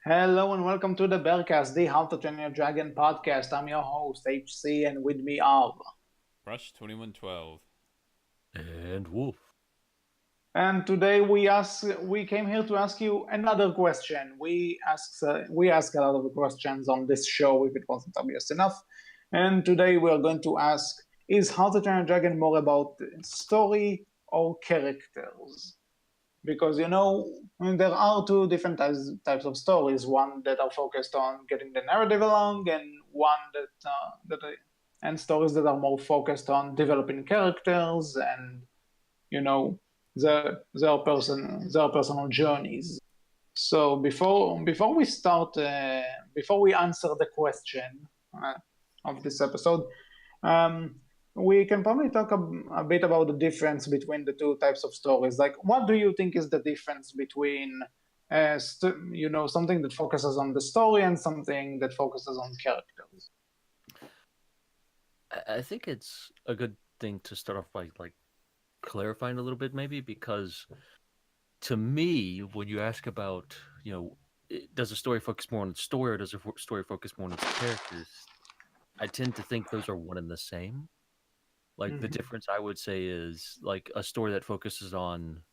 Hello and welcome to the Berkcast, the How to Train Your Dragon podcast. I'm your host, HC, and with me are. Rush 2112. And Wolf. And today we came here to ask you another question. We ask a lot of questions on this show if it wasn't obvious enough. And today we are going to ask: Is How to Train Your Dragon more about story or characters? Because there are two different types of stories, one that are focused on getting the narrative along, and one and stories that are more focused on developing characters and you know their personal journeys. So before we start, before we answer the question of this episode, um, we can probably talk a bit about the difference between the two types of stories. Like, what do you think is the difference between, something that focuses on the story and something that focuses on characters? I think it's a good thing to start off by clarifying a little bit, maybe, because to me, when you ask about, does a story focus more on its story or does a story focus more on its characters, I tend to think those are one and the same. Like the Mhm. difference I would say is like a story that focuses on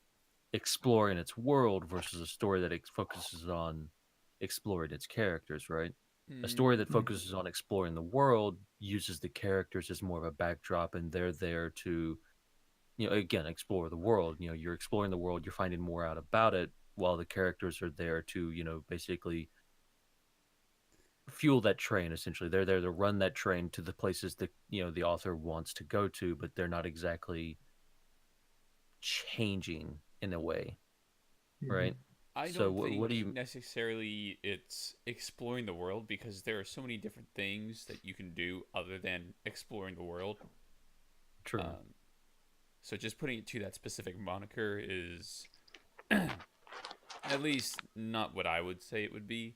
exploring its world versus a story that focuses on exploring its characters, right? A story that Mhm. focuses on exploring the world uses the characters as more of a backdrop, and they're there to, again, explore the world. You're exploring the world, you're finding more out about it, while the characters are there to, basically fuel that train. Essentially, they're there to run that train to the places that the author wants to go to, but they're not exactly changing in a way, right? Mhm. I So, don't what do think you? necessarily it's exploring the world because there are so many different things that you can do other than exploring the world. True. Um, so just putting it to that specific moniker is at least not what I would say it would be.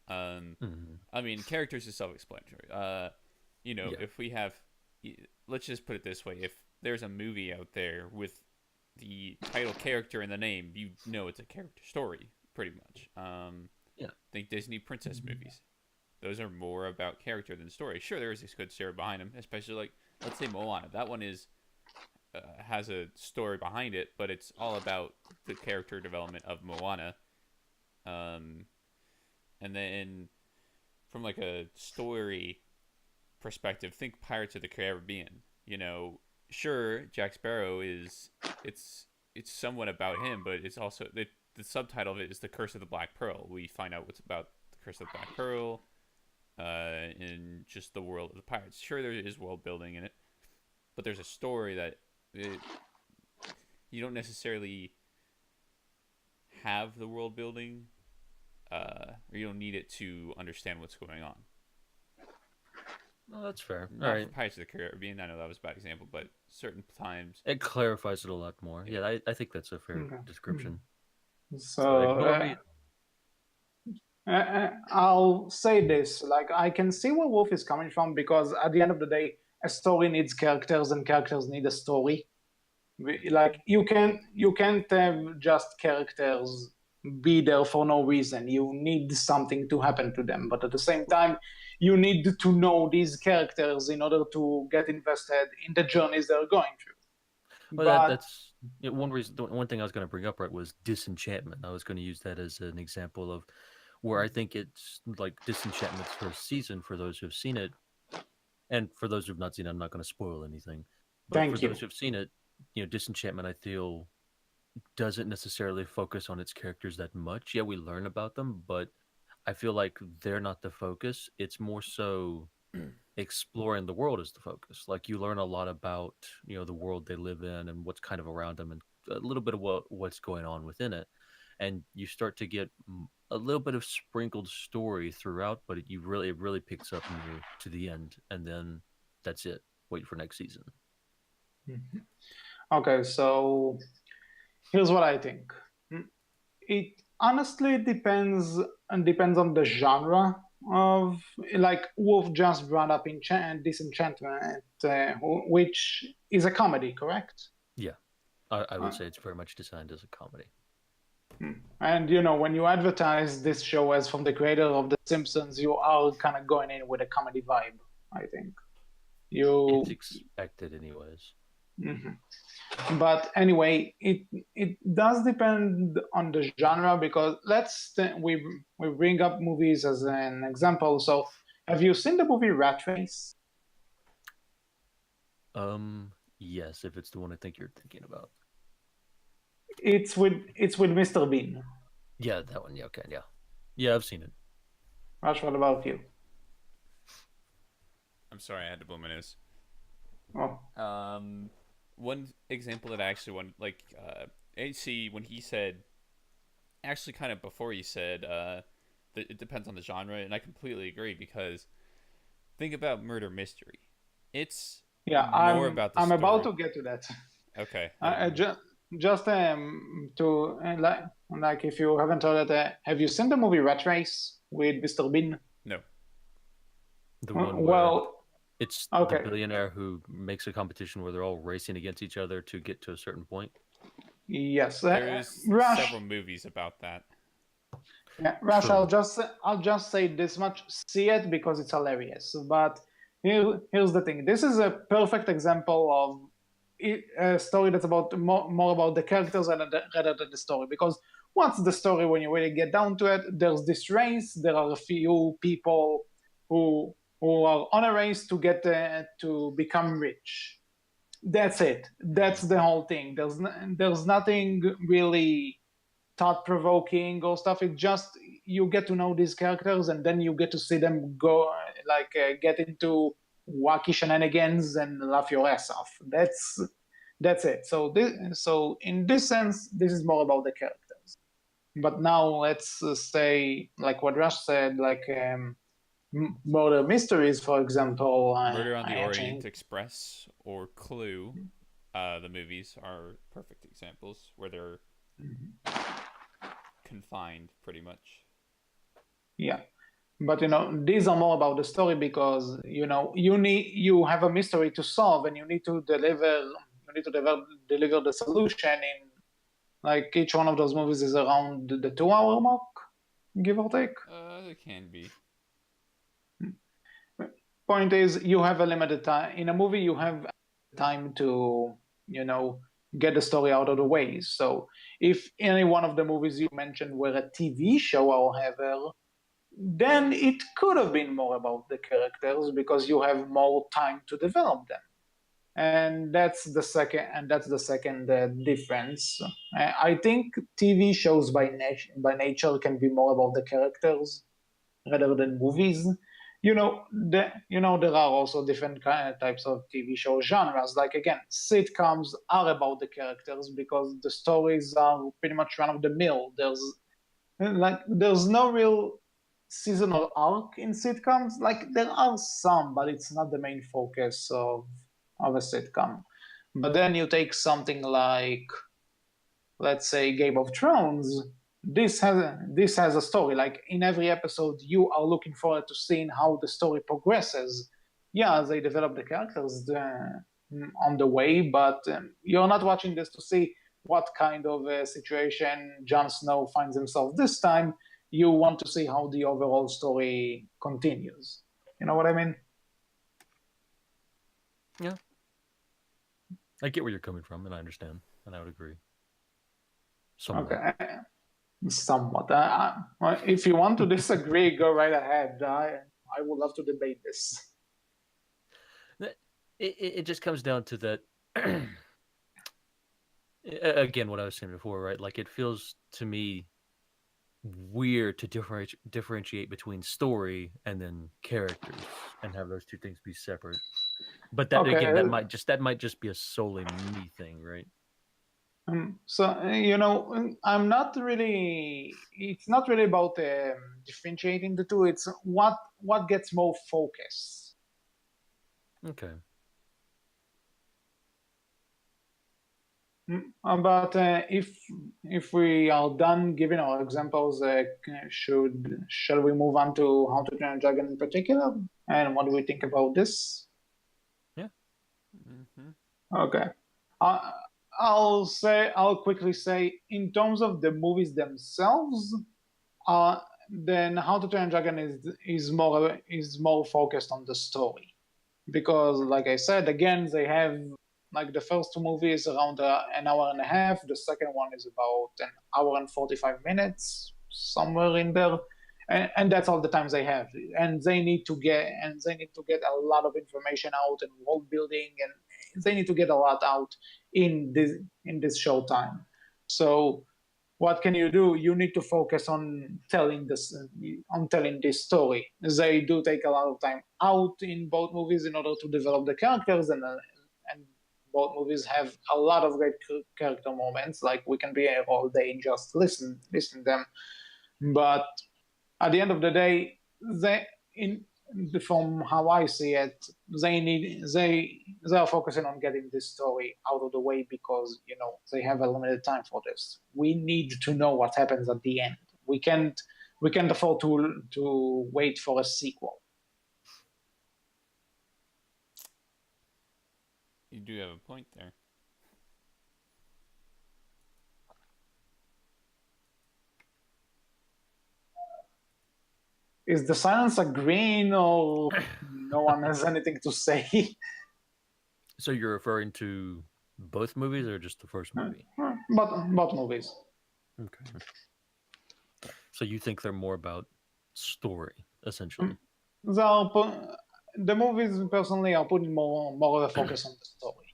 Um, Hmm. I mean, characters is self-explanatory. Yeah. If we have, let's just put it this way: if there's a movie out there with the title character in the name, you know it's a character story, pretty much. Yeah. Think Disney princess Mhm. movies. Those are more about character than story. Sure, there is a good story behind them, especially like let's say Moana. That one is has a story behind it, but it's all about the character development of Moana. Um, and then from like a story perspective, think Pirates of the Caribbean. Sure, Jack Sparrow is it's somewhat about him, but it's also the subtitle of it is the Curse of the Black Pearl. We find out what's about the Curse of the Black Pearl in just the world of the pirates. Sure, there is world building in it, but there's a story that it, you don't necessarily have the world building, or you don't need it to understand what's going on. Oh, that's fair. All Not for right. Pirates of the Caribbean. I know that was a bad example, but certain times, It clarifies it a lot more. yeah. Yeah, I think that's a fair Okay. description. So So ignore me. I'll say this: like, I can see where Wolf is coming from, because at the end of the day, a story needs characters, and characters need a story. Like, you can't have just characters be there for no reason. You need something to happen to them, but at the same time, you need to know these characters in order to get invested in the journeys they're going through. Well, But that's one reason. The one thing I was going to bring up, right, was disenchantment. I was going to use that as an example of where I think it's like disenchantment's first season for those who've seen it, and for those who've not seen it, I'm not going to spoil anything. But for thank those you. who've seen it, disenchantment, I feel doesn't necessarily focus on its characters that much. Yeah, we learn about them, but I feel like they're not the focus. It's more so exploring the world is the focus. Like you learn a lot about, the world they live in and what's kind of around them and a little bit of what's going on within it. And you start to get a little bit of sprinkled story throughout, but it really picks up near to the end, and then that's it. Wait for next season. Mhm. Okay, so here's what I think. It honestly depends on the genre of, like, Wolf just brought up Disenchantment, which is a comedy, correct? Yeah, I would Uh, say it's very much designed as a comedy. And when you advertise this show as from the creator of The Simpsons, you are kind of going in with a comedy vibe, I think. It's expected, anyways. Mhm. But anyway, it does depend on the genre, because we bring up movies as an example. So, have you seen the movie Rat Race? Yes, if it's the one I think you're thinking about. It's with Mr. Bean. Yeah, that one. Yeah, okay, yeah. Yeah, I've seen it. Raj, what about you? I'm sorry, I had to blow my nose. Oh, One example that I actually want, like, AC, when he said, actually, kind of before he said, that it depends on the genre, and I completely agree, because think about murder mystery. It's yeah, more about the I'm about story. to get to that. Okay. Just to like if you haven't heard it, have you seen the movie Rat Race with Mr. Bean? No. The one where Well, it's the okay, billionaire who makes a competition where they're all racing against each other to get to a certain point. yes, There is Rush. several movies about that. Yeah, Rush. True. I'll just say this much: see it because it's hilarious. But here's the thing: this is a perfect example of a story that's about more about the characters rather than the story. Because what's the story when you really get down to it? There's this race. There are a few people who are on a race to get to become rich. That's it. That's the whole thing. There's nothing really thought-provoking or stuff. It just, you get to know these characters, and then you get to see them go get into wacky shenanigans and laugh your ass off. That's it. So in this sense, this is more about the characters. But now let's say, like what Rush said, like murder mysteries, for example. Murder on the I Orient actually Express or Clue, the movies are perfect examples where they're confined pretty much. Yeah, but these are more about the story, because you have a mystery to solve, and you need to deliver the solution in, like, each one of those movies is around the 2 hour mark, give or take. It can be. Point is, you have a limited time in a movie. You have time to get the story out of the way. So if any one of the movies you mentioned were a TV show, however, then it could have been more about the characters, because you have more time to develop them. And that's the second difference. I think TV shows by nature can be more about the characters rather than movies. There are also different kind of types of TV show genres. Like, again, sitcoms are about the characters because the stories are pretty much run of the mill. There's no real seasonal arc in sitcoms. Like, there are some, but it's not the main focus of a sitcom. But then you take something like, let's say, Game of Thrones. This has a story. Like, in every episode, you are looking forward to seeing how the story progresses. Yeah, they develop the characters on the way, but you're not watching this to see what kind of a situation Jon Snow finds himself this time. You want to see how the overall story continues. You know what I mean? Yeah, I get where you're coming from, and I understand, and I would agree. Somewhat. Okay, somewhat. If you want to disagree, go right ahead. I would love to debate this. It just comes down to that. Again, what I was saying before, right? Like, it feels to me weird to differentiate between story and then characters and have those two things be separate. But that, again, Okay, that might just be a solely me thing, right? so I'm not really. It's not really about differentiating the two. It's what gets more focus. Okay. But if we are done giving our examples, shall we move on to How to Train a Dragon in particular? And what do we think about this? Yeah. Mm-hmm. Okay. Uh, I'll quickly say, in terms of the movies themselves, then How to Train Your Dragon is more focused on the story, because like I said, again, they have like the first two movies around an hour and a half. The second one is about an hour and 45 minutes, somewhere in there, and that's all the time they have. And they need to get a lot of information out and world building, and they need to get a lot out in this show time. So what can you do? You need to focus on telling this story. They do take a lot of time out in both movies in order to develop the characters, and both movies have a lot of great character moments. Like, we can be here all day and just listen them. But at the end of the day, from how I see it, they are focusing on getting this story out of the way, because they have a limited time for this. We need to know what happens at the end. We can't afford to wait for a sequel. You do have a point there. Is the silence agreeing, or no one has anything to say? So you're referring to both movies or just the first movie? Both movies. Okay. So you think they're more about story, essentially? The movies, personally, are putting more of a focus on the story.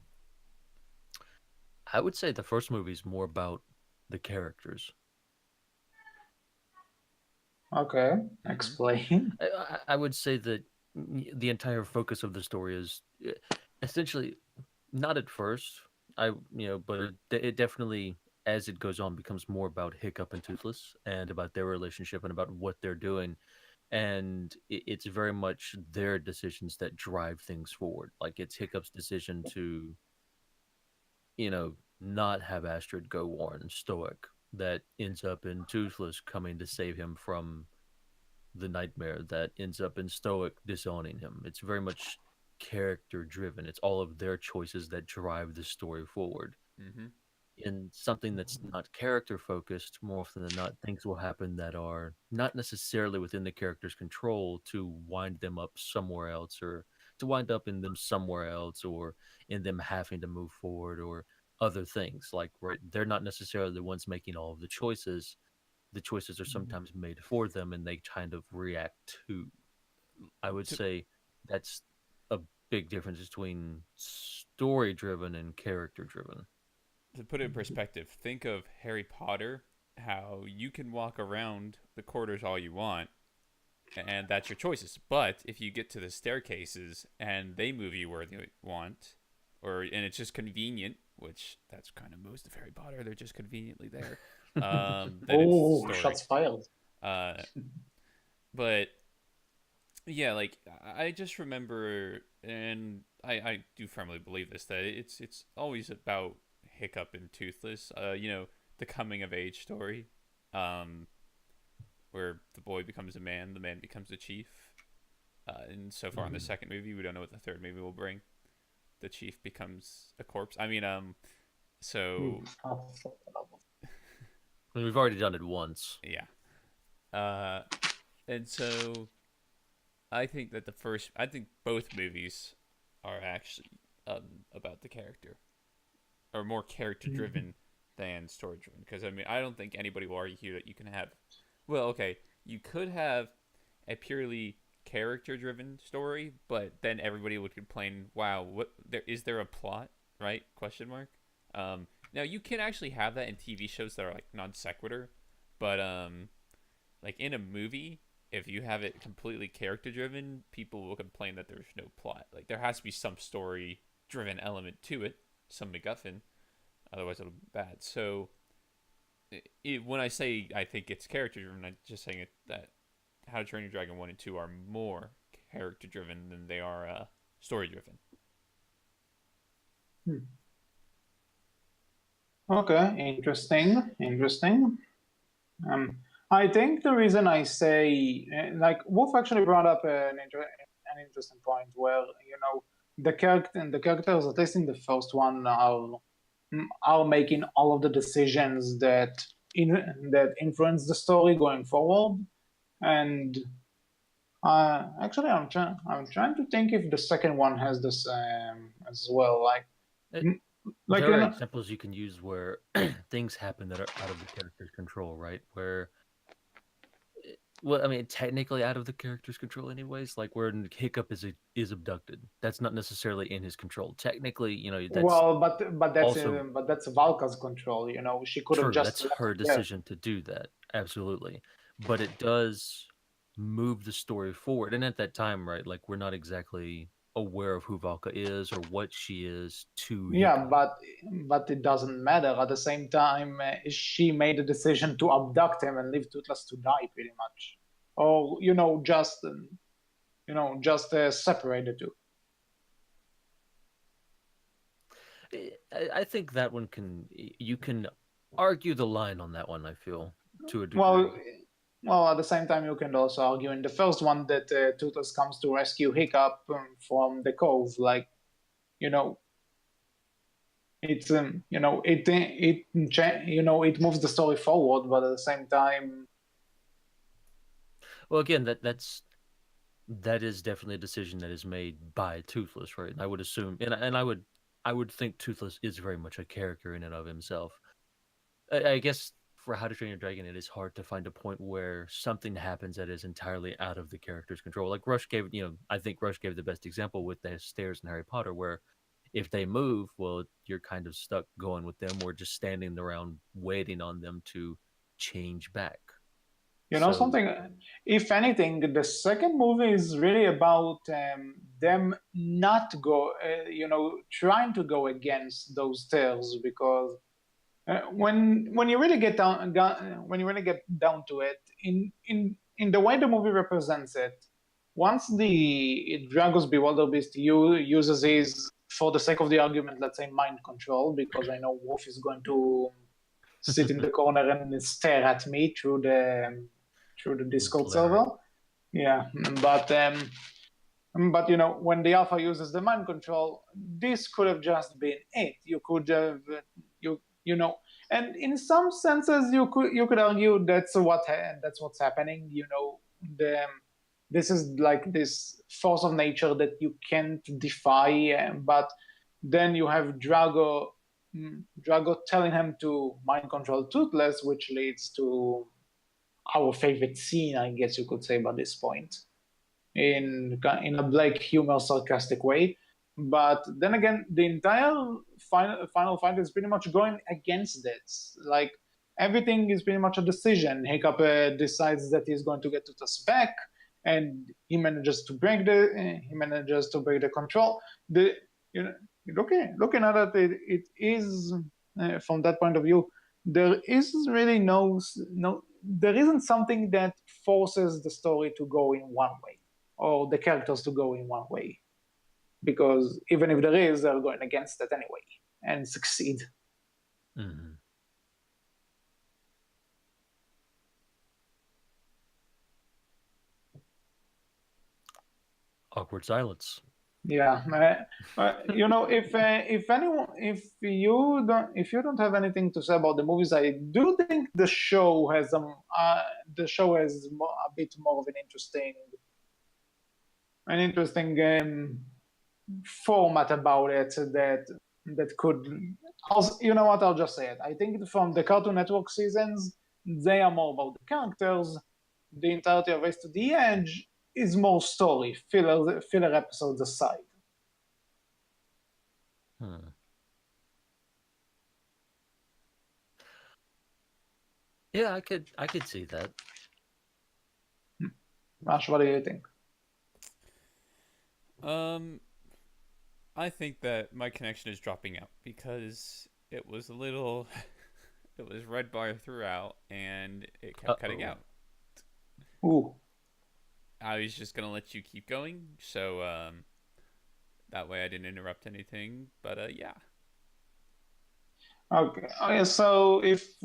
I would say the first movie is more about the characters. Okay, explain. I would say that the entire focus of the story is essentially not at first. But it definitely, as it goes on, becomes more about Hiccup and Toothless and about their relationship and about what they're doing. And it's very much their decisions that drive things forward. Like, it's Hiccup's decision to, not have Astrid go warn Stoic that ends up in Toothless coming to save him from the nightmare that ends up in Stoic disowning him. It's very much character driven. It's all of their choices that drive the story forward. Mm-hmm. In something that's not character focused, more often than not, things will happen that are not necessarily within the character's control to wind them up somewhere else, or to wind up in them somewhere else, or in them having to move forward, or other things. Like, right, they're not necessarily the ones making all of the choices. The choices are sometimes made for them, and they kind of react to. I would say that's a big difference between story driven and character driven. To put it in perspective, think of Harry Potter, how you can walk around the corridors all you want, and that's your choices. But if you get to the staircases and they move you where they want, and it's just convenient, which that's kind of most of Harry Potter, they're just conveniently there. Then Oh, it's shots fired. But yeah, like, I just remember, and I do firmly believe this, that it's always about Hiccup and Toothless. The coming of age story, where the boy becomes a man, the man becomes a chief. And so far in the second movie, we don't know what the third movie will bring. The chief becomes a corpse. I mean, so We've already done it once. yeah. And so I think that both movies are actually about the character, or more character driven than story driven. Because I mean, I don't think anybody will argue that you can have. Well, okay, you could have a purely character driven story, but then everybody would complain, "Wow, what? There a plot?" Right? Question mark. Now you can actually have that in TV shows that are like non sequitur, but like in a movie, if you have it completely character driven, people will complain that there's no plot. Like, there has to be some story driven element to it, some MacGuffin, otherwise it'll be bad. So when I say I think it's character driven, I'm just saying that How to Train Your Dragon 1 and 2 are more character driven than they are story driven. Okay, interesting. I think the reason I say, like, Wolf actually brought up an interesting point where the characters, at least in the first one, are are making all of the decisions that influence the story going forward. And actually, I'm trying to think if the second one has this as well. There are You know, examples you can use where things happen that are out of the character's control, right? Where, well, I mean, technically out of the character's control, anyways. Like where Hiccup is abducted. That's not necessarily in his control. Technically, that's well, also but that's Valka's control. You know, she could have true. just That's left her him there. decision to do that. Absolutely. But it does move the story forward. And at that time, right, like we're not exactly aware of who Valka is or what she is to Yeah, Hiccup. but it doesn't matter. At the same time, she made a decision to abduct him and leave Toothless to die, pretty much, or just separate the two. I think that one you can argue the line on that one, I feel, to a Well, degree. well, at the same time, you can also argue in the first one that Toothless comes to rescue Hiccup from the cove. Like, you know, it's it moves the story forward, but at the same time, Well, again, that is definitely a decision that is made by Toothless, right? I would assume, and I would think Toothless is very much a character in and of himself. I guess for How to Train Your Dragon, it is hard to find a point where something happens that is entirely out of the character's control. Like Rush gave, I think Rush gave the best example with the stairs in Harry Potter, where if they move, well, you're kind of stuck going with them or just standing around waiting on them to change back. So, something. If anything, the second movie is really about them not trying to go against those tales because when you really get down to it, in the way the movie represents it, once the Dragos Bewilder Beast uses his, for the sake of the argument, let's say mind control, because I know Wolf is going to sit in the corner and stare at me through the Discord Blaring. server. Yeah, but when the alpha uses the mind control, this could have just been it. You could have and in some senses you could argue that's what's happening. The this is like this force of nature that you can't defy, but then you have Drago telling him to mind control Toothless, which leads to our favorite scene, I guess you could say, by this point, in a Blake humor sarcastic way. But then again, the entire final fight is pretty much going against it. Like everything is pretty much a decision. Hiccup decides that he's going to get Tutas back, and he manages to break the control. The you know looking at it, it is from that point of view, there is really there isn't something that forces the story to go in one way or the characters to go in one way, because even if there is, they're going against it anyway and succeed. Mm-hmm. Awkward silence. Yeah, if you don't have anything to say about the movies, I do think the show has a bit more of an interesting format about it that could also, you know what, I'll just say it. I think from the Cartoon Network seasons, they are more about the characters. The entirety of Race to the Edge is more story, filler episodes aside. Hmm. Yeah, I could see that. Ash, what do you think? I think that my connection is dropping out because it was a little, it was red bar throughout, and it kept cutting Uh-oh. out. Ooh. I was just gonna let you keep going, so that way I didn't interrupt anything. But yeah. Okay. So if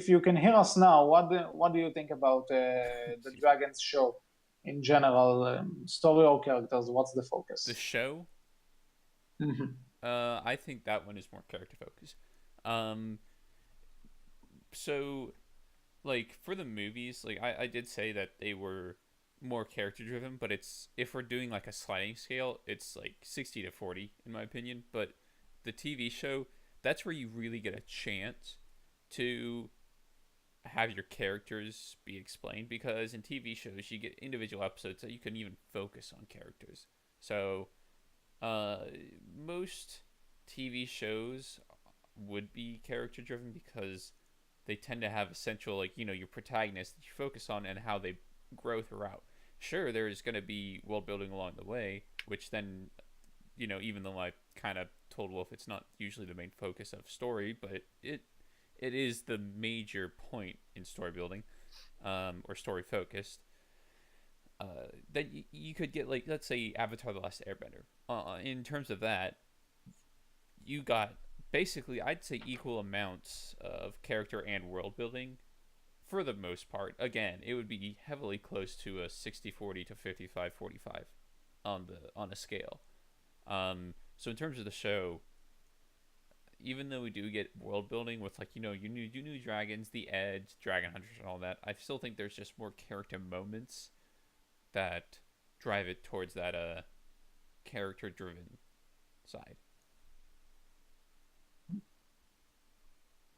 you can hear us now, what do you think about the Excuse me. Dragons show in general? Story or characters? What's the The focus? show. Mm-hmm. I think that one is more character focused. Um, so like for the movies, like I did say that they were more character driven, but it's if we're doing like a sliding scale, it's like 60-40 in my opinion. But the TV show, that's where you really get a chance to have your characters be explained, because in TV shows you get individual episodes that you can even focus on characters. So uh, most TV shows would be character driven because they tend to have essential, like, your protagonist that you focus on and how they grow throughout. Sure, there's going to be world building along the way, which then, even though I kind of told Wolf it's not usually the main focus of story, but it is the major point in story building, or story focused. That you could get, like, let's say Avatar: The Last Airbender. In terms of that, you got basically, I'd say, equal amounts of character and world building for the most part. Again, it would be heavily close to a 60-40 to 55-45 on a scale. So in terms of the show, even though we do get world building with, like, you new dragons, the edge, dragon hunters, and all that, I still think there's just more character moments that drive it towards that character driven side.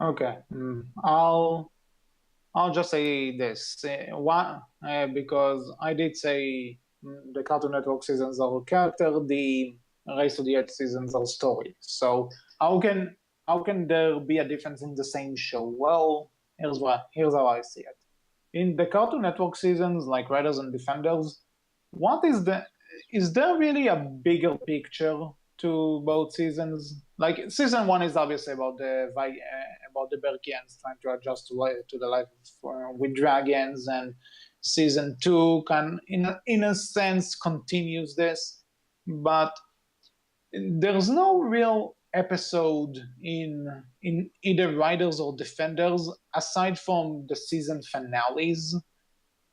Okay. I'll just say this. One, because I did say the Cartoon Network seasons are character, the Race to the Edge seasons are story. So how can there be a difference in the same show? Well, here's how I see it. In the Cartoon Network seasons, like Riders and Defenders, what is there really a bigger picture to both seasons? Like season one is obviously about the Berkcast trying to adjust to the life with dragons, and season two can, in a sense, continues this, but there's no real episode in either Riders or Defenders aside from the season finales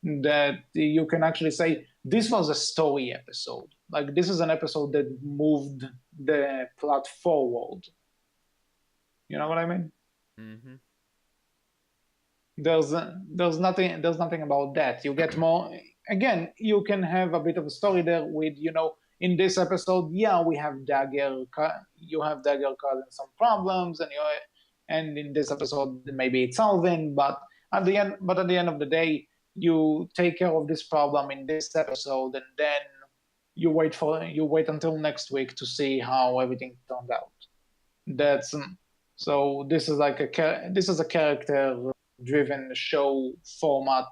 that you can actually say this was a story episode. Like this is an episode that moved the plot forward. You know what I mean? Mm-hmm. There's nothing about that. You get more. Again, you can have a bit of a story there with, in this episode, yeah, we have Dagger. You have Dagger causing some problems, and in this episode maybe it's Alvin, but at the end of the day, you take care of this problem in this episode, and then you wait until next week to see how everything turned out. That's so this is like this is a character driven show format,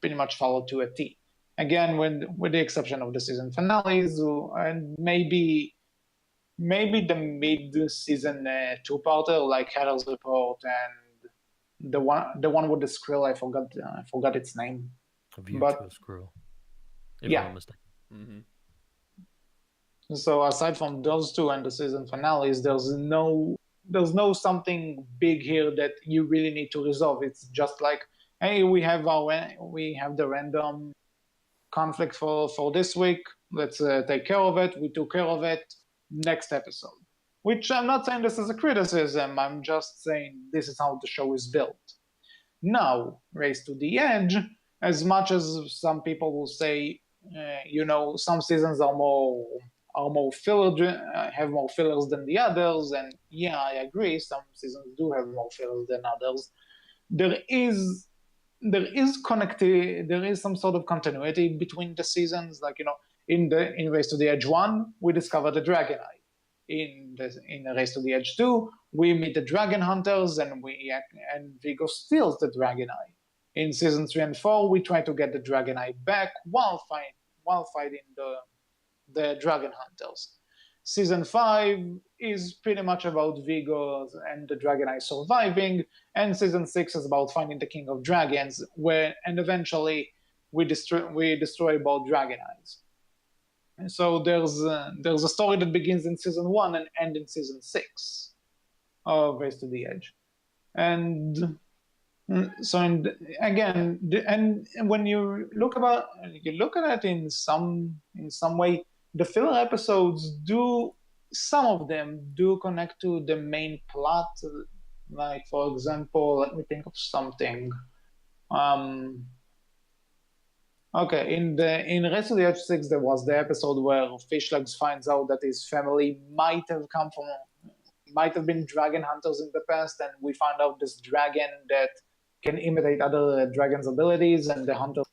pretty much followed to a T. Again, with the exception of the season finales, and maybe the mid-season two-parter like Heather's Report and the one with the squirrel. I forgot its name. A View But to a Squirrel, if I'm yeah, not mistaken. Mm-hmm. so aside from those two and the season finales, there's no something big here that you really need to resolve. It's just like, hey, we have the random conflict for this week. Let's take care of it. We took care of it. Next episode. Which I'm not saying this is a criticism. I'm just saying this is how the show is built. Now, Race to the Edge, as much as some people will say, some seasons are more filler, have more fillers than the others, and yeah, I agree. Some seasons do have more fillers than others. There is some sort of continuity between the seasons. Like, in Race to the Edge 1, we discover the Dragon Eye. In Race to the Edge 2, we meet the Dragon Hunters, and Vigo steals the Dragon Eye. In season 3 and 4, we try to get the Dragon Eye back while fighting the Dragon Hunters. Season 5 is pretty much about Vigo and the Dragon Eye surviving, and season 6 is about finding the King of Dragons, and eventually we destroy both Dragon Eyes. And so there's a story that begins in season 1 and ends in season 6 of Race to the Edge. And so, again, and when you look at it in some way, the filler episodes do some of them do connect to the main plot. Like, for example, let me think of something. Okay, in Race to the H6, there was the episode where Fishlegs finds out that his family might have been dragon hunters in the past, and we found out this dragon that can imitate other dragons' abilities, and the hunters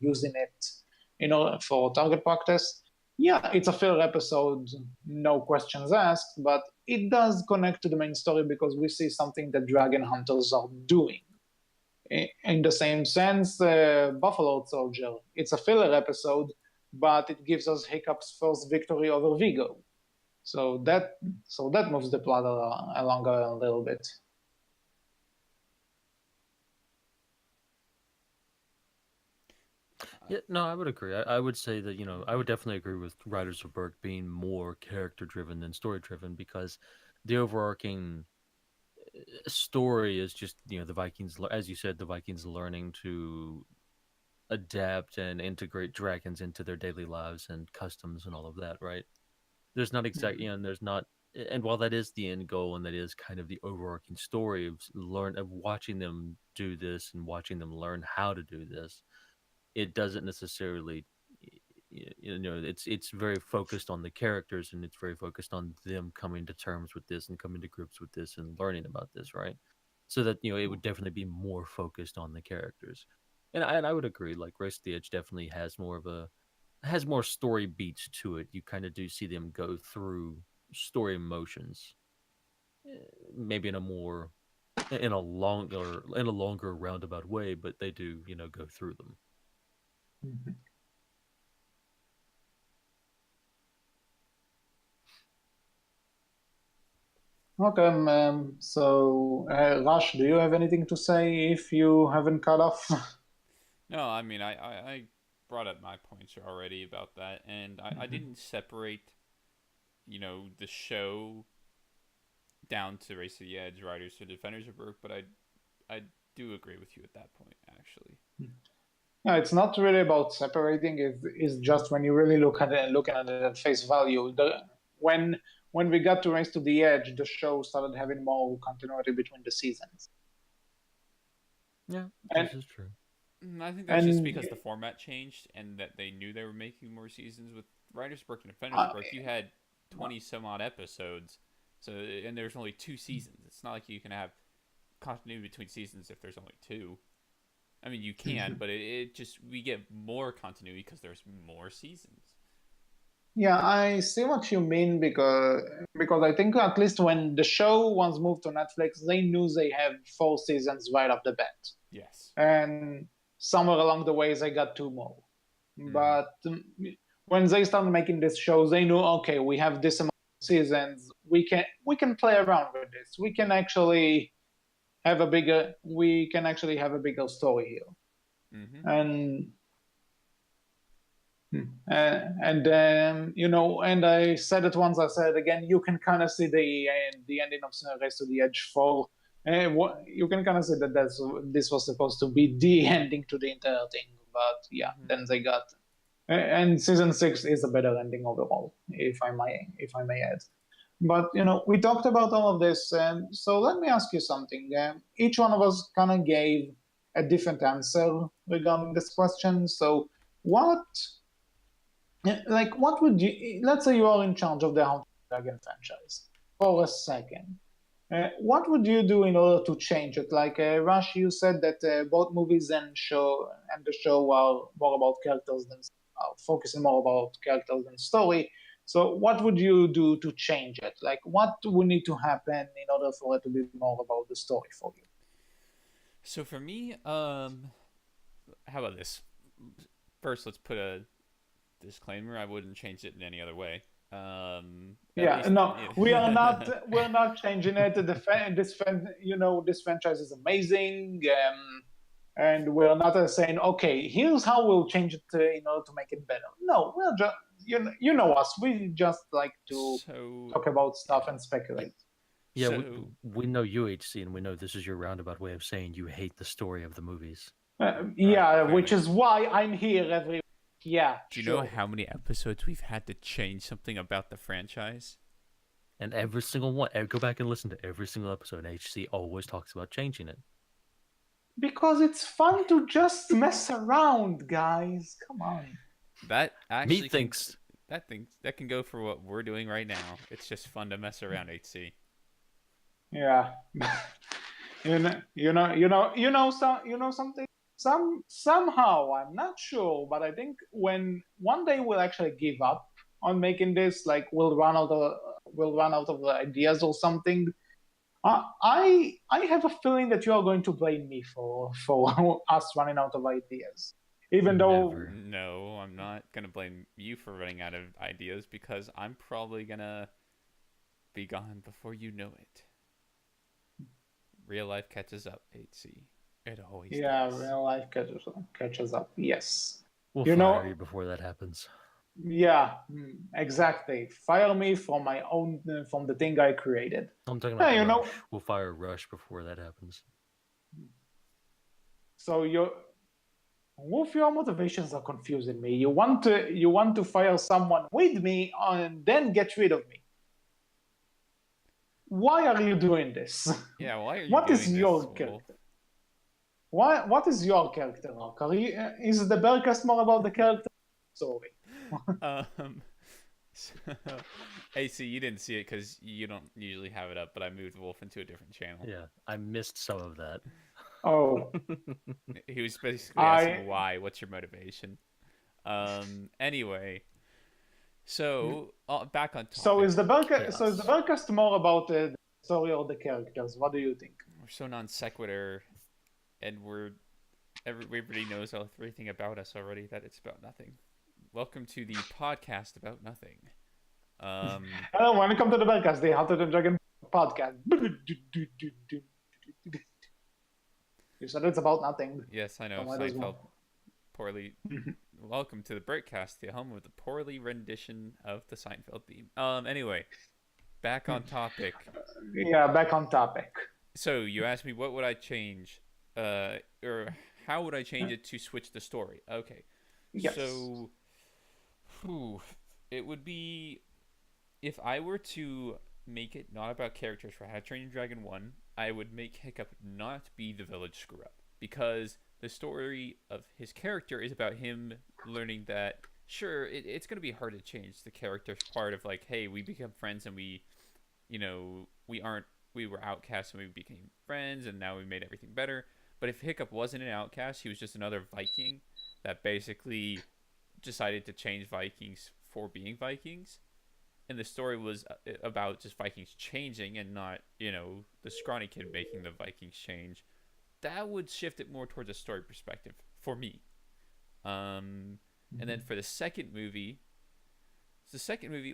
using it, for target practice. Yeah, it's a filler episode, no questions asked, but it does connect to the main story because we see something that dragon hunters are doing. In the same sense, Buffalo Soldier, it's a filler episode, but it gives us Hiccup's first victory over Vigo. So that moves the plot along a little bit. Yeah, no, I would agree. I would say that, I would definitely agree with Riders of Berk being more character driven than story driven, because the overarching story is just, the Vikings, as you said, the Vikings learning to adapt and integrate dragons into their daily lives and customs and all of that, right? There's not exactly, and there's not, and while that is the end goal and that is kind of the overarching story of watching them do this and watching them learn how to do this, it doesn't necessarily, it's very focused on the characters, and it's very focused on them coming to terms with this and coming to grips with this and learning about this, right? So that, it would definitely be more focused on the characters. And I would agree, like Race to the Edge definitely has more story beats to it. You kind of do see them go through story motions, maybe in a longer roundabout way, but they do, go through them. Mm-hmm. Okay, so Rush, do you have anything to say if you haven't cut off? No, I mean, I brought up my points already about that, and I didn't separate, the show down to Race to the Edge, Riders to Defenders of Berk, but I do agree with you at that point, actually. Yeah, it's not really about separating. It's just when you really looking at it at face value. When we got to Race to the Edge, the show started having more continuity between the seasons. Yeah, And, this is true. I think that's just because the format changed and that they knew they were making more seasons. With Riders Berk and Defenders Berk, you had 20 some odd episodes, and there's only 2 seasons. It's not like you can have continuity between seasons if there's only 2. I mean, you can, but it just, we get more continuity because there's more seasons. Yeah, I see what you mean because I think at least when the show was moved to Netflix, they knew they have 4 seasons right off the bat. Yes. And somewhere along the way, they got 2 more. But when they started making this show, they knew, okay, we have this amount of seasons. We can play around with this. We can actually have a bigger story here. And and I said it once, I said it again, you can kind of see the ending of Race to the Edge 4. You can kind of see that this was supposed to be the ending to the entire thing, but yeah, then they got, and season 6 is a better ending overall, if I may add. But we talked about all of this, so let me ask you something. Each one of us kind of gave a different answer regarding this question. So what would you, let's say you are in charge of the House of Dragon franchise for a second. What would you do in order to change it? Like Rush, you said that both movies and the show are more about characters than focusing more about characters than story. So what would you do to change it? Like what would need to happen in order for it to be more about the story for you? So for me, how about this? First, let's put a disclaimer: I wouldn't change it in any other way. We are not. We're not changing it. This franchise is amazing, and we're not saying, okay, here's how we'll change it in order to make it better. No, we're just, you know us. We just like to talk about stuff and speculate. Yeah, we know UHC, and we know this is your roundabout way of saying you hate the story of the movies. Which is why I'm here every week. Yeah. Do you know how many episodes we've had to change something about the franchise? And every single one, go back and listen to every single episode. HC always talks about changing it. Because it's fun to just mess around, guys. Come on. That actually Methinks. that can go for what we're doing right now. It's just fun to mess around, HC. Yeah. Something. Somehow, I'm not sure, but I think when one day we'll actually give up on making this, like we'll run out of ideas or something. I have a feeling that you are going to blame me for us running out of ideas, even though. Never. No, I'm not gonna blame you for running out of ideas because I'm probably gonna be gone before you know it. Real life catches up, HC. It always does. Real life catches up. Yes. We'll You fire know, you before that happens. yeah, exactly. Fire me from my own from the thing I created. I'm talking about Yeah, Rush. We'll fire Rush before that happens. So Wolf, your motivations are confusing me. You want to fire someone with me and then get rid of me. Why are you doing this? Yeah, why are you What doing is this, your Wolf? character? What is your character arc? Is the Berkcast more about the character? Sorry. So, AC, you didn't see it because you don't usually have it up, but I moved Wolf into a different channel. Yeah, I missed some of that. Oh. He was basically asking why. What's your motivation? Anyway, so back on topic. So is the Berkcast more about the story or the characters? What do you think? We're so non sequitur, and everybody knows everything about us already that it's about nothing. Welcome to the podcast about nothing. When it comes to the Berkcast, the Hunter and Dragon podcast. You said it's about nothing. Yes, I know. Seinfeld poorly. Welcome to the Berkcast, the home of the poorly rendition of the Seinfeld theme. Anyway, back on topic. Yeah, back on topic. So you asked me what would I change, or how would I change it to switch the story? Okay. Yes. So, it would be if I were to make it not about characters for How to Train Your Dragon 1, I would make Hiccup not be the village screw up, because the story of his character is about him learning that sure it's going to be hard to change the character's part of like, hey, we become friends and we were outcasts and we became friends and now we made everything better. But if Hiccup wasn't an outcast, he was just another Viking that basically decided to change Vikings for being Vikings, and the story was about just Vikings changing and not, the scrawny kid making the Vikings change, that would shift it more towards a story perspective for me. And then for the second movie,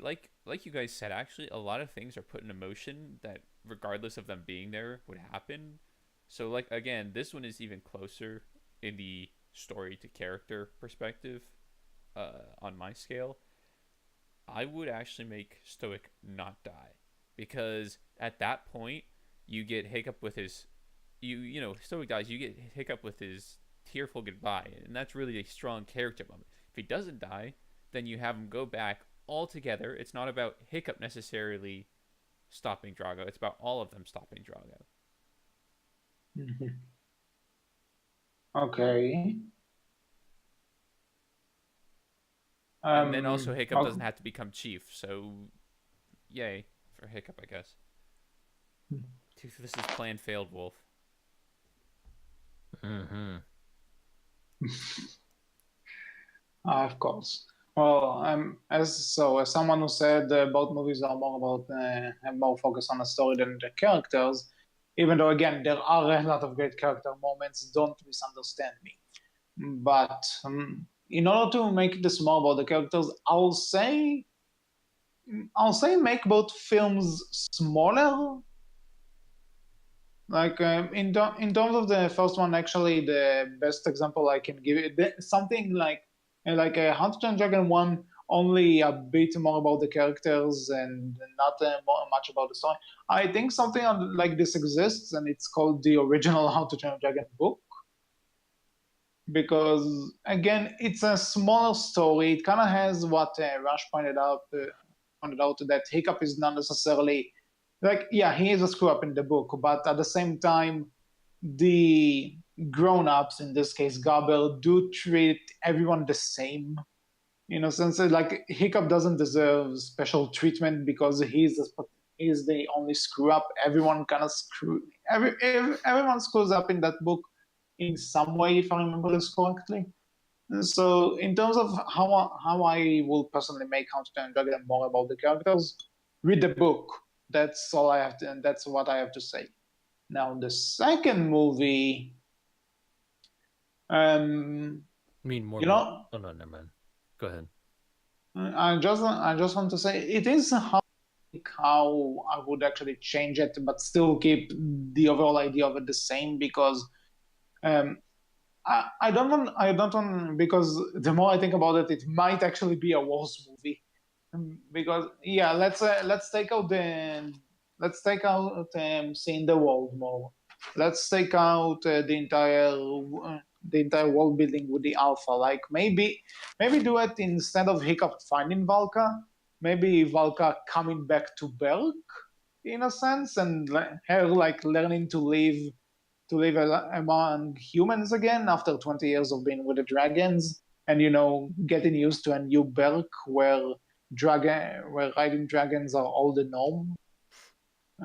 like you guys said, actually, a lot of things are put in motion that, regardless of them being there, would happen. So, like, again, this one is even closer in the story to character perspective on my scale. I would actually make Stoic not die, because at that point you get Hiccup with his Stoic dies, you get Hiccup with his tearful goodbye, and that's really a strong character moment. If he doesn't die, then you have him go back altogether. It's not about Hiccup necessarily stopping Drago, it's about all of them stopping Drago. Okay. And then also Hiccup doesn't have to become chief, so yay for Hiccup, I guess. This is plan failed, Wolf. Of course. Well, as someone who said both movies are more about have more focus on the story than the characters, even though again there are a lot of great character moments. Don't misunderstand me. But in order to make this more about the characters, I'll say make both films smaller. Like in terms of the first one, actually, the best example I can give it something like a Hunter and Dragon 1, only a bit more about the characters and not much about the story. I think something like this exists, and it's called the original Hunter and Dragon book. Because, again, it's a smaller story. It kind of has what Rush pointed out pointed out that Hiccup is not necessarily like, yeah, he is a screw up in the book, but at the same time, the grown-ups, in this case Gobble, do treat everyone the same. In a sense, like Hiccup doesn't deserve special treatment because he's the only screw up. Everyone kind of everyone screws up in that book in some way, if I remember this correctly. So, in terms of how I will personally make How to Train Your Dragon more about the characters, read the book. That's all I have to, and that's what I have to say. Now, the second movie, I mean, more you about. know, Oh no, never mind. Go ahead. I just want to say it is how I would actually change it, but still keep the overall idea of it the same because um, I don't want because the more I think about it, it might actually be a Wars movie. Because yeah, let's take out seeing the world more. Let's take out the entire world building with the alpha. Like maybe do it instead of Hiccup finding Valka. Maybe Valka coming back to Berk in a sense, and her like learning to live among humans again after 20 years of being with the dragons, and getting used to a new Berk where riding dragons are all the norm.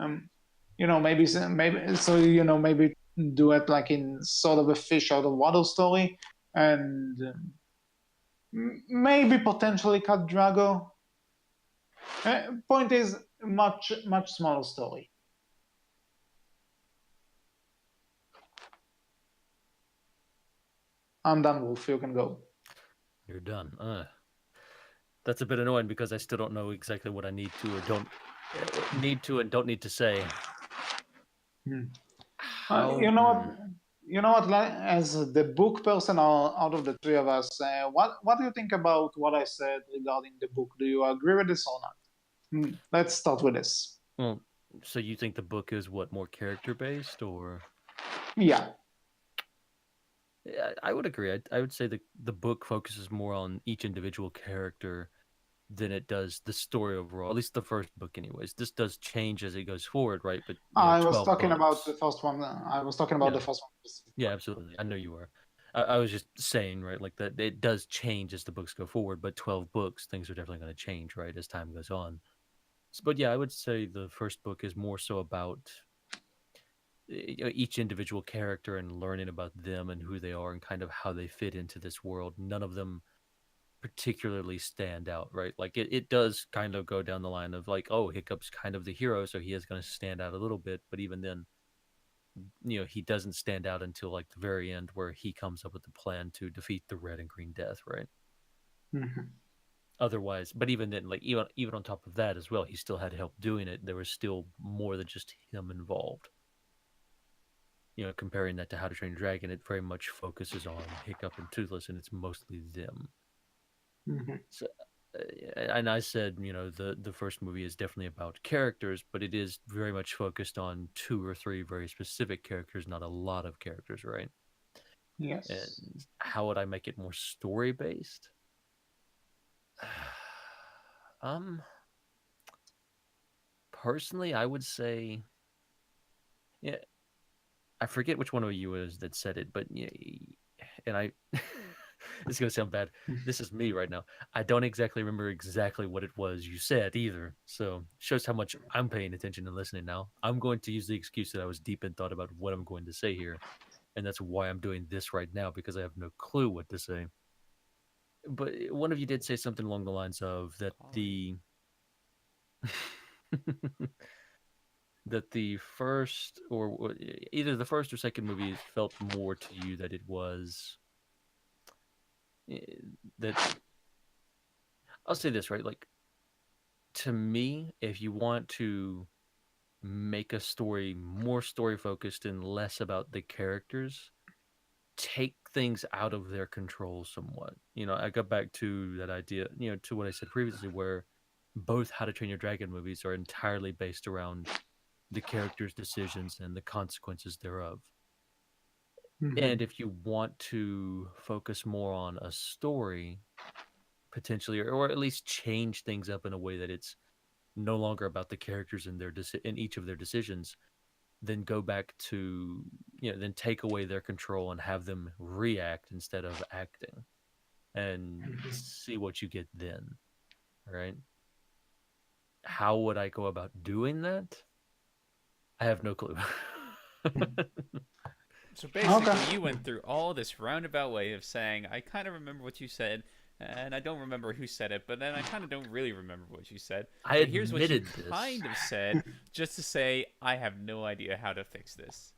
Um, maybe do it like in sort of a fish out of water story, and maybe potentially cut Drago. Point is, much smaller story. I'm done, Wolf. You can go. You're done. That's a bit annoying because I still don't know exactly what I need to or don't need to and don't need to say. How? You know what? You know what? As the book person out of the three of us, what do you think about what I said regarding the book? Do you agree with this or not? Let's start with this. Well, so you think the book is what, more character based, or? Yeah. Yeah, I would agree. I would say the book focuses more on each individual character than it does the story overall. At least the first book, anyways. This does change as it goes forward, right? But I was 12 talking about books. the first one. I was talking about Yeah. the first one. Yeah, absolutely. I know you were. I was just saying, right, like that it does change as the books go forward, but 12 books, things are definitely going to change, right, as time goes on. But yeah, I would say the first book is more so about each individual character and learning about them and who they are and kind of how they fit into this world. None of them particularly stand out, right? Like it does kind of go down the line of like, oh, Hiccup's kind of the hero, so he is going to stand out a little bit, but even then, he doesn't stand out until like the very end where he comes up with the plan to defeat the Red and Green Death, right? Mm-hmm. Otherwise, but even then, like even on top of that as well, he still had help doing it. There was still more than just him involved. Comparing that to How to Train Your Dragon, it very much focuses on Hiccup and Toothless, and it's mostly them. Mm-hmm. So, and I said, the first movie is definitely about characters, but it is very much focused on 2 or 3 very specific characters, not a lot of characters, right? Yes. And how would I make it more story based? Personally, I would say, yeah, I forget which one of you was that said it, but yeah, and I, this is gonna sound bad. This is me right now. I don't exactly remember exactly what it was you said either. So shows how much I'm paying attention and listening now. I'm going to use the excuse that I was deep in thought about what I'm going to say here, and that's why I'm doing this right now because I have no clue what to say. But one of you did say something along the lines of that the that the first or either the first or second movie felt more to you that it was that I'll say this, right? Like, to me, if you want to make a story more story focused and less about the characters, take things out of their control somewhat. I got back to that idea, to what I said previously, where both How to Train Your Dragon movies are entirely based around the characters' decisions and the consequences thereof. Mm-hmm. And if you want to focus more on a story, potentially, or at least change things up in a way that it's no longer about the characters and in each of their decisions, then go back to then take away their control and have them react instead of acting, and see what you get then, right? How would I go about doing that? I have no clue. So basically, Okay. you went through all this roundabout way of saying, I kind of remember what you said, and I don't remember who said it, but then I kind of don't really remember what you said. I But here's what you admitted this. kind of said, just to say, I have no idea how to fix this.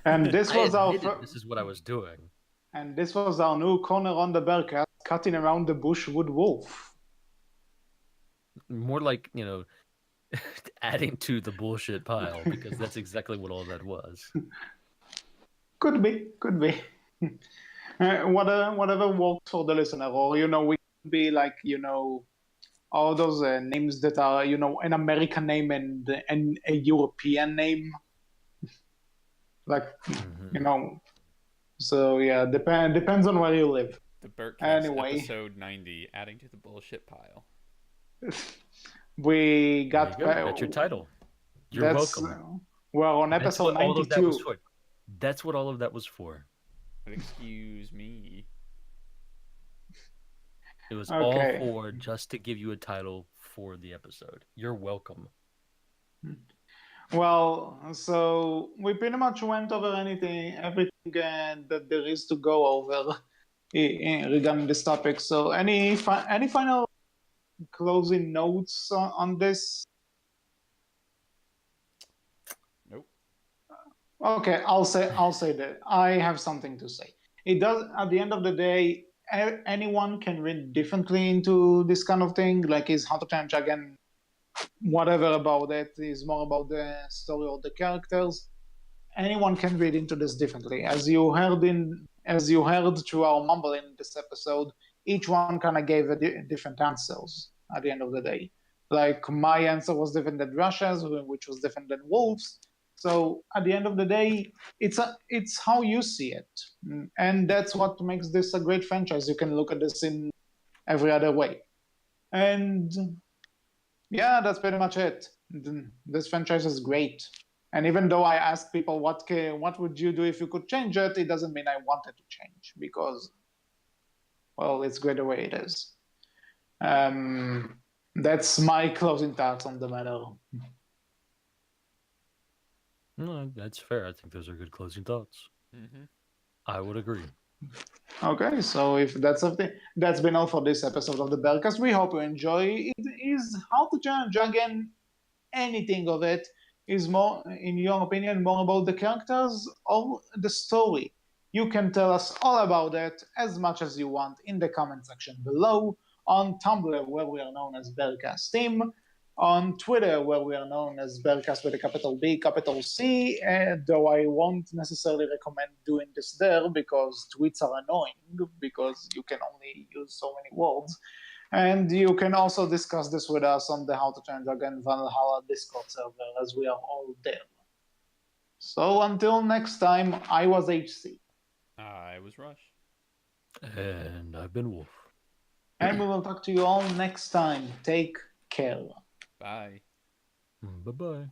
And this I was our admitted this is what I was doing. and this was our new corner on the Berkcast, cutting around the bush with Wolf. More like, adding to the bullshit pile, because that's exactly what all that was. Could be. Whatever works for the listener, or we could be like all those names that are an American name and a European name, like So yeah, depends on where you live. The Berkcast, Anyway, episode 90, adding to the bullshit pile. we There you got go. That's your title. You're that's welcome. we're on That's episode what all of that was 92. for. That's what all of that was for. But excuse me. It was Okay. all for just to give you a title for the episode. You're welcome. Well, so we pretty much went over everything that there is to go over regarding this topic. So any final closing notes on this? Nope. Okay, I'll say that I have something to say. It does, at the end of the day, anyone can read differently into this kind of thing. Like, is How to Train Your Dragon whatever about it, is more about the story or the characters. Anyone can read into this differently. As you heard through our mumble in this episode, each one kind of gave different answers at the end of the day. Like, my answer was different than Russia's, which was different than Wolf's. So at the end of the day, it's how you see it, and that's what makes this a great franchise. You can look at this in every other way, and yeah, that's pretty much it. This franchise is great, and even though I asked people what would you do if you could change it, it doesn't mean I wanted to change, because, well, it's great the way it is. That's my closing thoughts on the matter. No, that's fair. I think those are good closing thoughts. Mm-hmm. I would agree. Okay, so if that's something, that's been all for this episode of the Berkcast. We hope you enjoy. It is How to Train a Dragon. Anything of it is more, in your opinion, more about the characters or the story? You can tell us all about it as much as you want in the comment section below, on Tumblr, where we are known as Berkcast Team, on Twitter, where we are known as Berkcast with a capital B, capital C, though I won't necessarily recommend doing this there because tweets are annoying because you can only use so many words. And you can also discuss this with us on the How to Train Dragon Valhalla Discord server, as we are all there. So until next time, I was HC. I was Rush. And I've been Wolf. And we will talk to you all next time. Take care. Bye. Bye-bye.